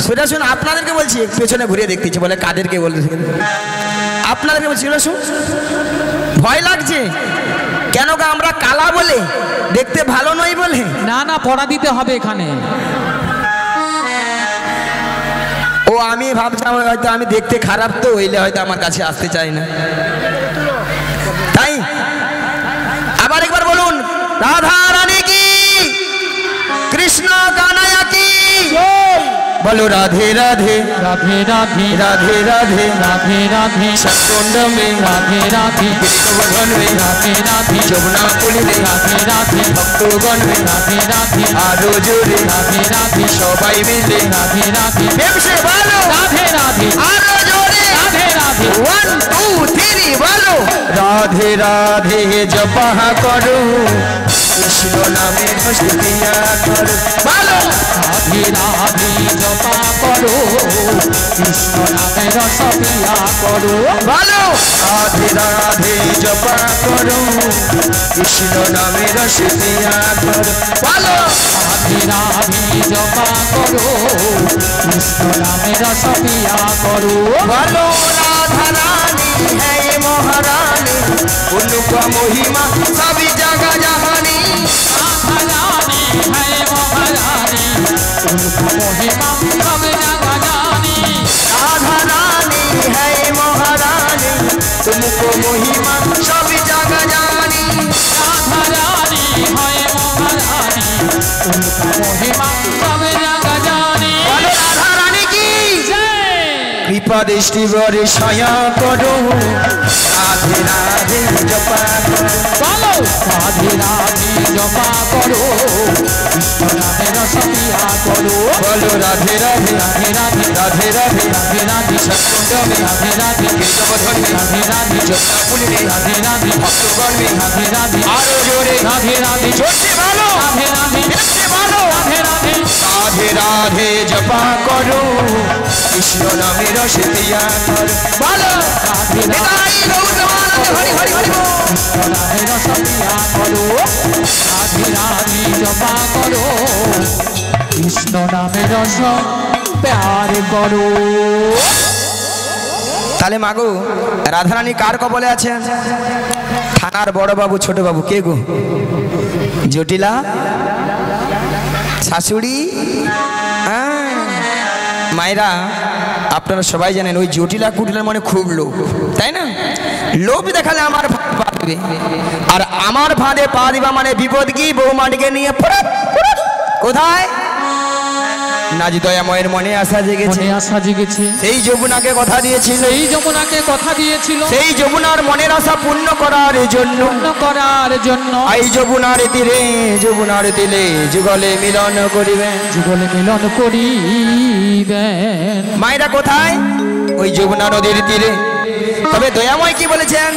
সোজা শুন। আপনাদেরকে বলছি, পেছনে ঘুরিয়ে দেখতেছি, বলে কাদেরকে বলতে? আপনাদেরকে বলছি শুন। ভয় লাগছে কেন? আমরা কালা বলে, দেখতে ভালো নই বলে? না না, পড়া দিতে হবে এখানে। ও আমি ভাবছিলাম হয়তো আমি দেখতে খারাপ, তো হইলে হয়তো আমার কাছে আসতে চাই না। তাই আবার একবার বলুন, রাধা রানী কি? কৃষ্ণ কানাইয়া কি? বলো রাধে রাধে রাধে রাধে রাধে রাধে রাধে রাধে সৎকুণ্ড মে রাধে রাধে गिरिगोवर्धन में রাধে রাধে যমুনা কুলিনে রাধে রাধে ভক্তগণ में রাধে রাধে আরো জোরে রাধে রাধে সবাই মিলে রাধে রাধে প্রেম সে বলো রাধে রাধে আরো জোরে রাধে রাধে 1 2 3 বলো রাধে রাধে জপা করো কৃষ্ণ নামে ভস্তিয়া করো। বলো রাধে রাধে জপা করো কৃষ্ণ নামে রস পিয়া করো। বলো রাধে রাধে জপা করো কৃষ্ণ নামে রস পিয়া করো। বলো রাধে রাধে জপা করো কৃষ্ণ নামে রস পিয়া করো। বলো রাধা রানী है ये महारानी उनका महिमा सभी जगह जहानी। राधा रानी है महारानी उनका महिमा सब जगह जानी। राधा रानी है ये महारानी तुमको महिमा सभी जगह जानी। राधा रानी है महारानी उनका महिमा सब जगह जानी। बोलो राधा रानी की जय। कृपा दृष्टि बरसाया करो राधे राधे जपा करो। बोलो राधे राधे जपा करो कृष्ण नामे रस पिया करो। बोलो राधे राधे राधे राधे राधे राधे राधे राधे सत्कुंड में राधे राधे गिरिगोवर्धन में राधे राधे जमुना कुलिने राधे राधे भक्तगण में राधे राधे आरो जोरे राधे राधे जोर से बोलो राधे राधे फिर से बोलो राधे राधे राधे राधे जपा करो कृष्ण नामे रस पिया करो। बोलो राधे राधे निताई गौर प्रेमानंद हरि हरि हरि बोल। कृष्ण नामे रस पिया करो। राधे राधे जपा करो कृष्ण नामे रस प्यार करो। তাহলে মাগো রাধারানী কার কবলে আছেন? থানার বড় বাবু ছোট বাবু কে গো? জটিলা শাশুড়ি। মায়েরা আপনারা সবাই জানেন ওই জটিলা কুটিলার মানে খুব লোভ, তাই না? লোভ দেখালে আমার ভাত পা দিবে, আর আমার ভাঁদে পা দিবা মানে বিপদ কি? বৌমাটিকে নিয়ে কোথায়? নাজি দয়াময়ের মনে আশা জেগেছে, মনে আশা জেগেছে, সেই যমুনাকে কথা দিয়েছিল, এই যমুনাকে কথা দিয়েছিল সেই যমুনার মনের আশা পূর্ণ করার জন্য, পূর্ণ করার জন্য এই যমুনার তীরে যমুনার তীরে যুগলে মিলন করিবেন, যুগলে মিলন করিবেন। মায়েরা কোথায়? ওই যমুনা নদীর তীরে। তবে দয়াময় কি বলেছেন?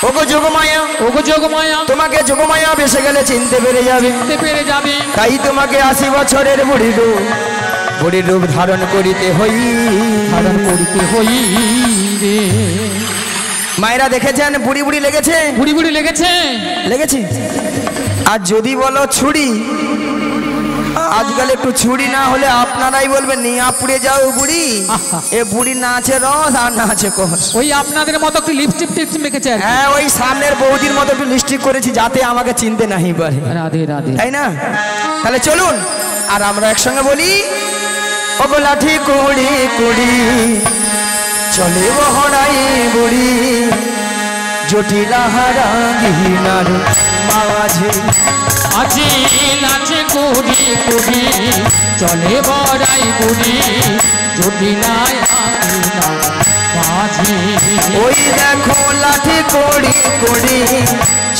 ওগো যোগমায়া, ওগো যোগমায়া, তোমাকে যোগমায়া বেসে গেলে চিনতে পেরে যাবে, চিনতে পেরে যাবে। তাই তোমাকে 80 বছরের বুড়ি রূপ ধারণ করিতে হই, ধারণ করিতে হইবে। মায়েরা দেখেছেন বুড়ি বুড়ি লেগেছে, বুড়ি বুড়ি লেগেছে, লেগেছে। আর যদি বলো ছুরি, আজকাল একটু ছুরি না হলে আপনারাই বলবেন নিয়া পুড়ে যাও বুড়ি। এ বুড়ি না আছে রস আর না আছে কষ। ওই আপনাদের মতো একটু লিপস্টিক টিপস্টিক মেখেছে আর কি। হ্যাঁ, ওই সামনের বৌদির মতো একটু লিপস্টিক করেছি যাতে আমাকে চিনতে নাই পারে, রাধে রাধে। তাই না? তাহলে চলুন আর আমরা একসঙ্গে বলি, ও গো লাঠি কুড়ি কুড়ি চলে বহরাই বুড়ি, জটিলা হারাঙ্গিনার মাঝে আজি নাচে কুড়ি কুড়ি চলে বড়াই বুড়ি, জটিলায় আঙিনা মাঝে। ওই দেখো লাঠি কুড়ি কুড়ি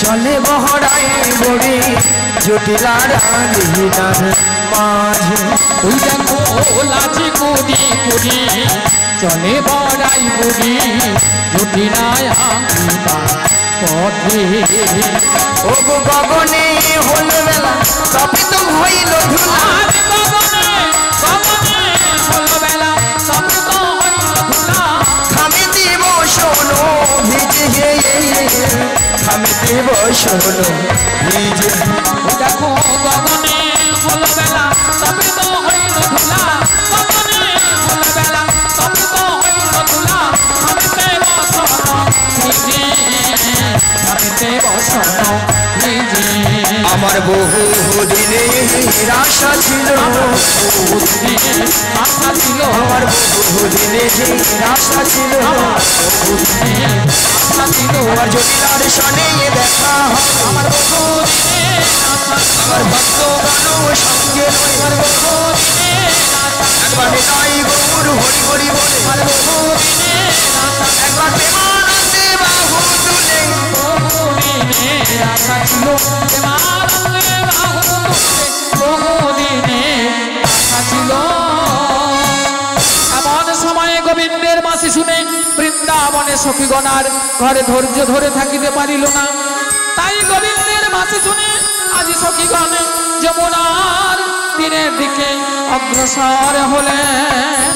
চলে বহরাই বুড়ি, জটিলা হারাঙ্গিনার মাঝে। ওই দেখো লাচি কুড়ি কুড়ি চলে বড়াই বুড়ি, জটিলায় আঙিনা পথে। ও গো গগনে হল বেলা তপিত হইল ধুলা, থামে দিব শোনো ভিজে, থামে দিব শোনো ভিজে। দেখো গগনে হল বেলা তপিত হইল ধুলা, গগনে হল বেলা তপিত হইল ধুলা, থামিতে বসনো ভিজে, থামিতে বসনো ভিজে। আমার বহু দিনে আশা ছিল, আশা ছিল, আমার বহু দিনে আশা ছিল, আশা ছিল, আমার জটিলার সনে দেখা হবে, আমার বহুদিনে আশা, আমার ভক্ত গান সঙ্গে আমার বহুদিনে আশা, একবার নাই গৌর হরি হরি বলে, আমার বহুদিনে আশা, একবার প্রেমানন্দে বাহু তুলে, বহুদিনে আশা ছিল, প্রেমানন্দে বাহু তুলে, বহুদিনে আশা ছিল। এমন সময়ে গোবিন্দের মাসি শুনে বৃন্দাবনে সখীগণার ঘরে ধৈর্য ধরে থাকিতে পারিল না, তাই গোবিন্দের মাসি শুনে আজি সখীগণ যমুনার তীরের দিকে অগ্রসর হলেন।